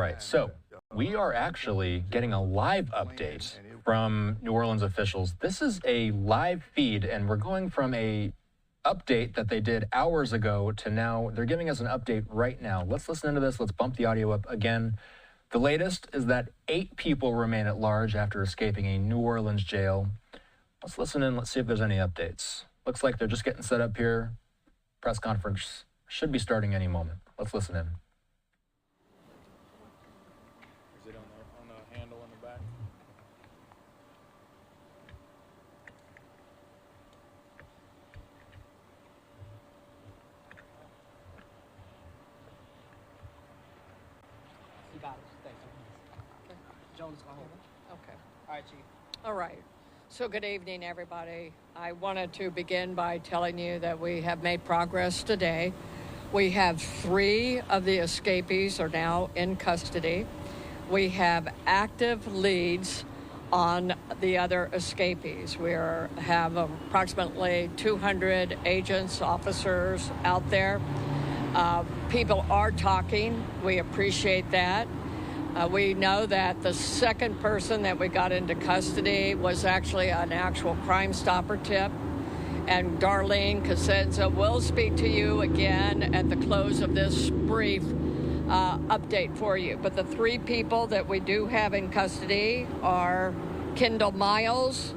right, so we are actually getting a live update from New Orleans officials. This is a live feed, and we're going from a update that they did hours ago to now they're giving us an update right now. Let's listen into this. Let's bump the audio up again. The latest is that 8 people remain at large after escaping a New Orleans jail. Let's listen in. Let's see if there's any updates. Looks like they're just getting set up here. Press conference should be starting any moment. Let's listen in. Is it on the handle in the back? You got it. Thank you. Okay. Jones, go hold it. Okay. All right, Chief. All right. So good evening, everybody. I wanted to begin by telling you that we have made progress today. We have 3 of the escapees are now in custody. We have active leads on the other escapees. We have approximately 200 agents, officers out there. People are talking. We appreciate that. We know that the second person that we got into custody was actually an actual Crime Stopper tip. And Darlene Cosenza will speak to you again at the close of this brief update for you. But the 3 people that we do have in custody are Kendall Miles,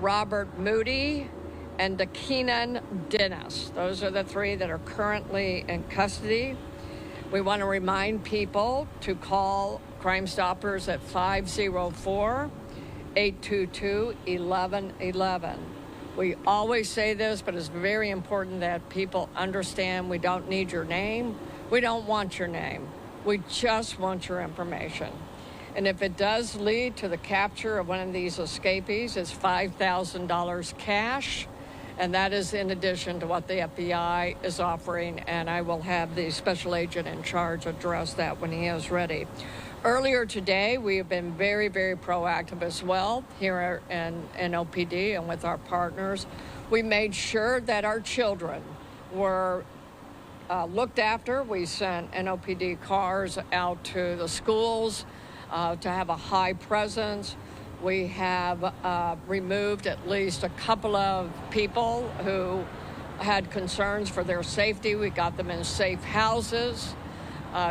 Robert Moody, and Dakenan Dennis. Those are the 3 that are currently in custody. We want to remind people to call Crime Stoppers at 504-822-1111. We always say this, but it's very important that people understand we don't need your name. We don't want your name. We just want your information. And if it does lead to the capture of one of these escapees, it's $5,000 cash. And that is in addition to what the FBI is offering. And I will have the special agent in charge address that when he is ready. Earlier today, we have been very, very proactive as well here in NOPD and with our partners. We made sure that our children were looked after. We sent NOPD cars out to the schools to have a high presence. We have removed at least a couple of people who had concerns for their safety. We got them in safe houses.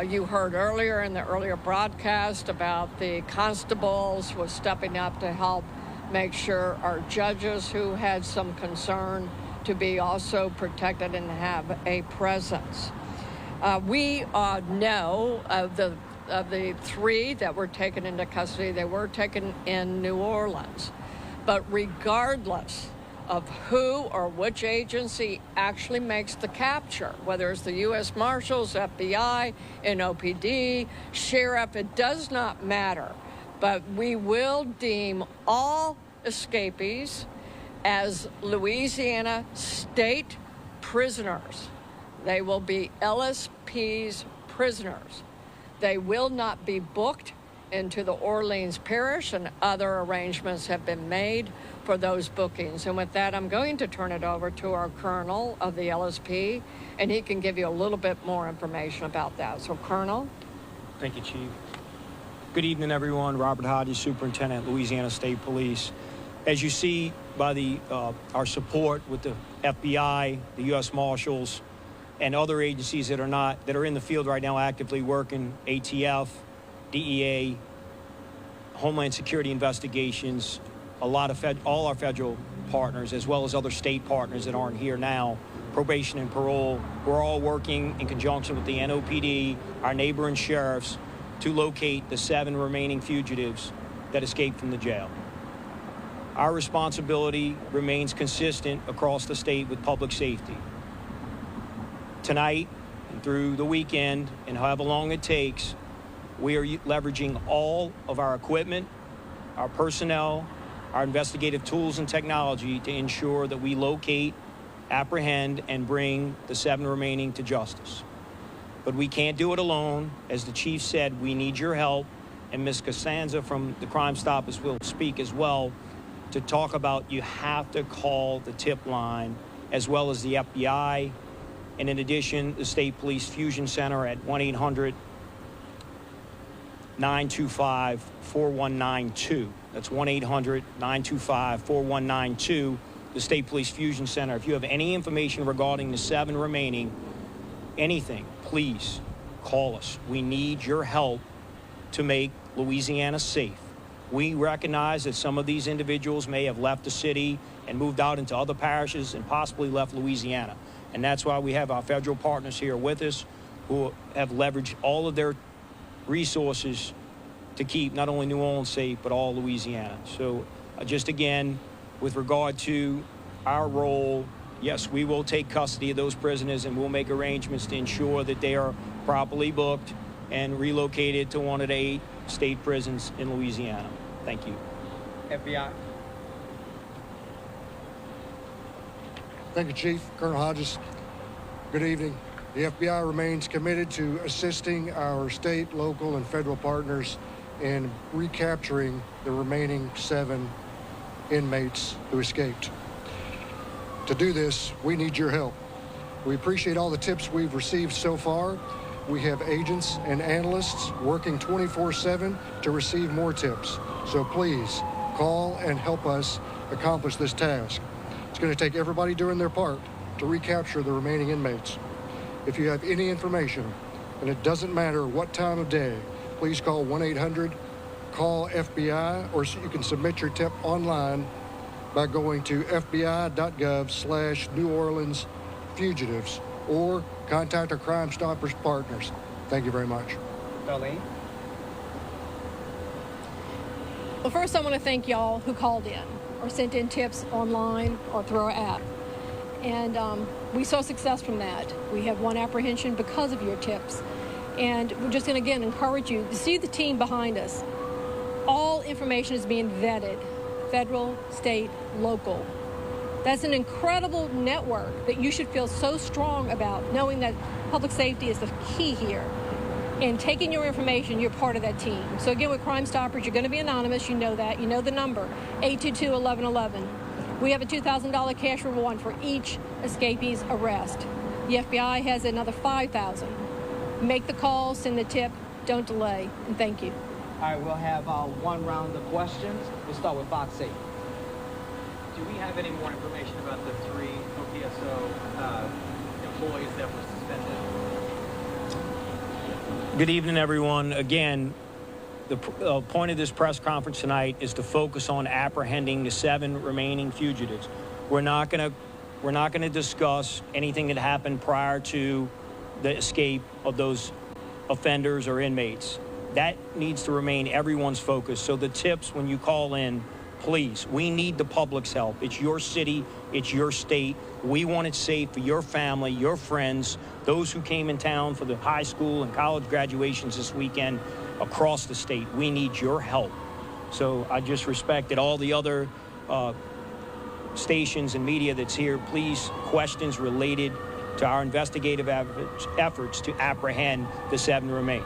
You heard earlier in the earlier broadcast about the constables was stepping up to help make sure our judges who had some concern to be also protected and have a presence. We know of the 3 that were taken into custody, they were taken in New Orleans. But regardless of who or which agency actually makes the capture, whether it's the U.S. Marshals, FBI, NOPD, Sheriff, it does not matter. But we will deem all escapees as Louisiana state prisoners. They will be LSP's prisoners. They will not be booked into the Orleans Parish, and other arrangements have been made for those bookings. And with that, I'm going to turn it over to our colonel of the LSP, and he can give you a little bit more information about that. So, Colonel? Thank you, Chief. Good evening, everyone. Robert Hodges, Superintendent, Louisiana State Police. As you see by our support with the FBI, the U.S. Marshals, and other agencies that are in the field right now actively working, ATF, DEA, Homeland Security investigations, all our federal partners, as well as other state partners that aren't here now, probation and parole. We're all working in conjunction with the NOPD, our neighboring sheriffs, to locate the 7 remaining fugitives that escaped from the jail. Our responsibility remains consistent across the state with public safety. Tonight and through the weekend, and however long it takes, we are leveraging all of our equipment, our personnel, our investigative tools and technology to ensure that we locate, apprehend, and bring the 7 remaining to justice. But we can't do it alone. As the chief said, we need your help, and Ms. Cosenza from the Crime Stoppers will speak as well to talk about you have to call the tip line, as well as the FBI, and in addition, the State Police Fusion Center at 1-800-925-4192. That's 1-800-925-4192, the State Police Fusion Center. If you have any information regarding the 7 remaining, anything, please call us. We need your help to make Louisiana safe. We recognize that some of these individuals may have left the city and moved out into other parishes and possibly left Louisiana. And that's why we have our federal partners here with us who have leveraged all of their resources to keep not only New Orleans safe, but all Louisiana. So just again, with regard to our role, yes, we will take custody of those prisoners and we'll make arrangements to ensure that they are properly booked and relocated to one of the 8 state prisons in Louisiana. Thank you. FBI. Thank you, Chief. Colonel Hodges. Good evening. The FBI remains committed to assisting our state, local, and federal partners in recapturing the remaining 7 inmates who escaped. To do this, we need your help. We appreciate all the tips we've received so far. We have agents and analysts working 24/7 to receive more tips. So please call and help us accomplish this task. It's going to take everybody doing their part to recapture the remaining inmates. If you have any information, and it doesn't matter what time of day, please call 1-800-CALL-FBI, or you can submit your tip online by going to fbi.gov/New Orleans fugitives, or contact our Crime Stoppers partners. Thank you very much. Darlene. Well, first I want to thank y'all who called in or sent in tips online or through our app. And we saw success from that. We have 1 apprehension because of your tips. And we're just going to, again, encourage you to see the team behind us. All information is being vetted, federal, state, local. That's an incredible network that you should feel so strong about, knowing that public safety is the key here. And taking your information, you're part of that team. So again, with Crime Stoppers, you're going to be anonymous. You know that. You know the number, 822-1111. We have a $2,000 cash reward for each escapee's arrest. The FBI has another $5,000. Make the call, send the tip, don't delay, and thank you. All right, we'll have 1 round of questions. We'll start with Box 8. Do we have any more information about the 3 OPSO employees that were suspended? Good evening, everyone. Again, the point of this press conference tonight is to focus on apprehending the 7 remaining fugitives. We're not going to discuss anything that happened prior to the escape of those offenders or inmates. That needs to remain everyone's focus. So the tips, when you call in, please, we need the public's help. It's your city, it's your state. We want it safe for your family, your friends, those who came in town for the high school and college graduations this weekend across the state. We need your help. So I just respect that all the other stations and media that's here, please, questions related to our investigative efforts to apprehend the 7 remaining.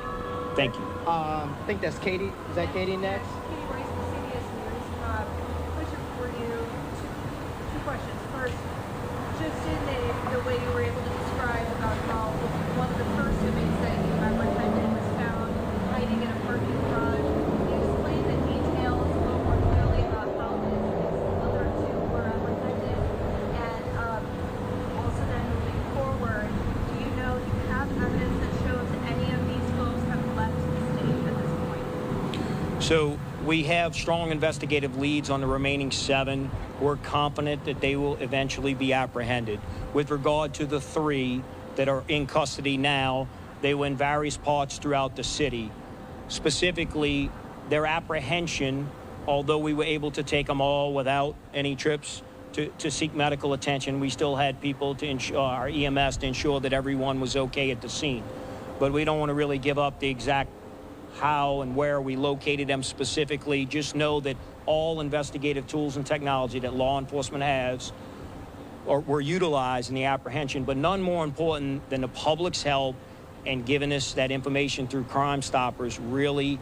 Thank you. I think that's Katie. Is that Katie next? Katie Rice from CBS News. Question for you. Two questions. First, just in the way you were able to describe about how one of the first inmates that you apprehended was found hiding in a parking garage, can you explain the details a little more clearly about how these other 2 were apprehended? And also then moving forward, do you have evidence that shows any of these folks have left the state at this point? So we have strong investigative leads on the remaining 7. We're confident that they will eventually be apprehended. With regard to the 3 that are in custody now, they were in various parts throughout the city. Specifically, their apprehension, although we were able to take them all without any trips to seek medical attention, we still had people to ensure, our EMS, to ensure that everyone was okay at the scene. But we don't want to really give up the exact how and where we located them specifically. Just know that all investigative tools and technology that law enforcement has were utilized in the apprehension, but none more important than the public's help and giving us that information through Crime Stoppers really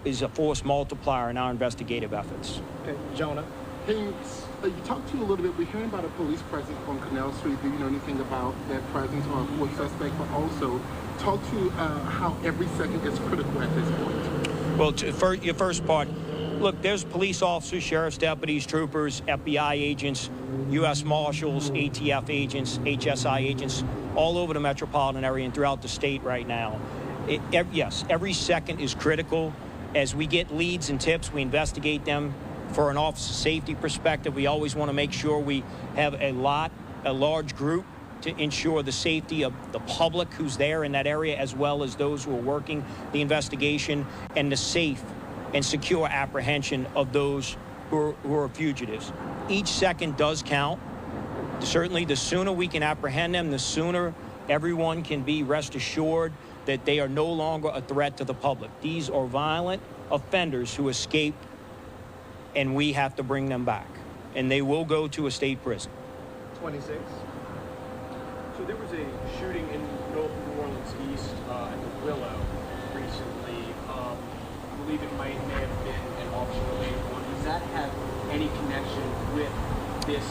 is a force multiplier in our investigative efforts. Okay, Jonah. Hey, you talked to a little bit. We're hearing about a police presence on Canal Street. Do you know anything about that presence or what suspect? But also, talk to how every second is critical at this point. Well, for your first part, look, there's police officers, sheriff's deputies, troopers, FBI agents, U.S. Marshals, ATF agents, HSI agents, all over the metropolitan area and throughout the state right now. Yes, every second is critical. As we get leads and tips, we investigate them. For an officer safety perspective, we always want to make sure we have a large group to ensure the safety of the public who's there in that area, as well as those who are working the investigation, and the safe and secure apprehension of those who are fugitives. Each second does count. Certainly, the sooner we can apprehend them, the sooner everyone can be rest assured that they are no longer a threat to the public. These are violent offenders who escaped, and we have to bring them back. And they will go to a state prison. 26. So there was a shooting in New Orleans East at the Willow recently. I believe it may have been an officer-related one. Does that have any connection with this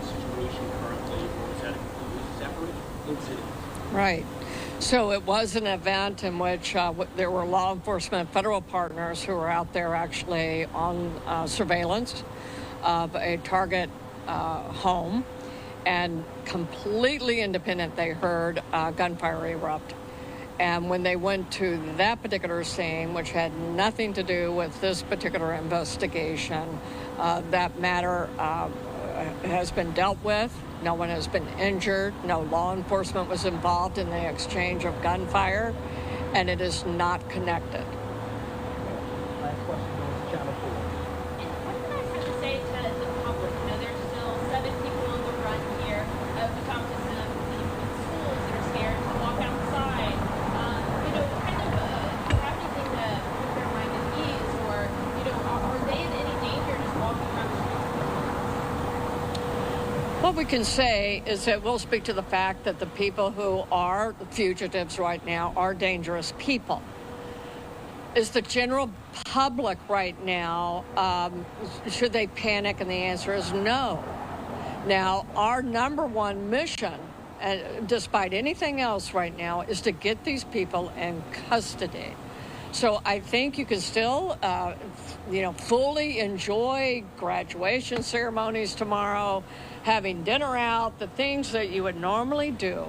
situation currently, or is that a completely separate incident? Right. So it was an event in which there were law enforcement federal partners who were out there actually on surveillance of a target home, and completely independent, they heard gunfire erupt. And when they went to that particular scene, which had nothing to do with this particular investigation, that matter has been dealt with. No one has been injured. No law enforcement was involved in the exchange of gunfire, and it is not connected. Last question goes to Channel 4. What do you guys have to say to the public? You know, there's still 7 people on the run here. We talked to some people in schools that are scared to walk outside. You know, kind of, do you have anything to put their mind at ease, or, you know, are they in any danger just walking around the streets? What we can say is that we'll speak to the fact that the people who are fugitives right now are dangerous people. Is the general public right now, should they panic? And the answer is no. Now, our number one mission, despite anything else right now, is to get these people in custody. So I think you can still, fully enjoy graduation ceremonies tomorrow, having dinner out, the things that you would normally do.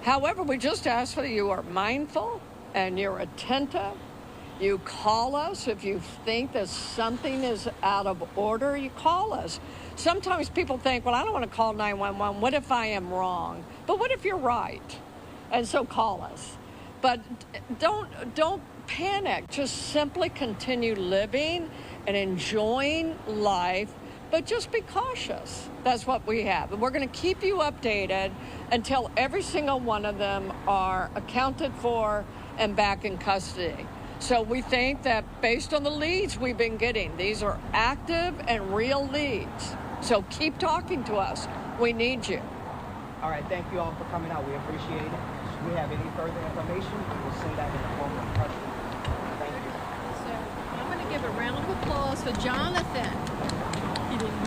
However, we just ask that you are mindful and you're attentive. You call us if you think that something is out of order. You call us. Sometimes people think, well, I don't want to call 911. What if I am wrong? But what if you're right? And so call us. But don't panic. Just simply continue living and enjoying life, but just be cautious. That's what we have. And we're going to keep you updated until every single one of them are accounted for and back in custody. So we think that based on the leads we've been getting, these are active and real leads. So keep talking to us. We need you. All right, thank you all for coming out. We appreciate it. Should we have any further information, we'll send that in the form of a press release. Thank you. So I'm going to give a round of applause for Jonathan. He didn't hear.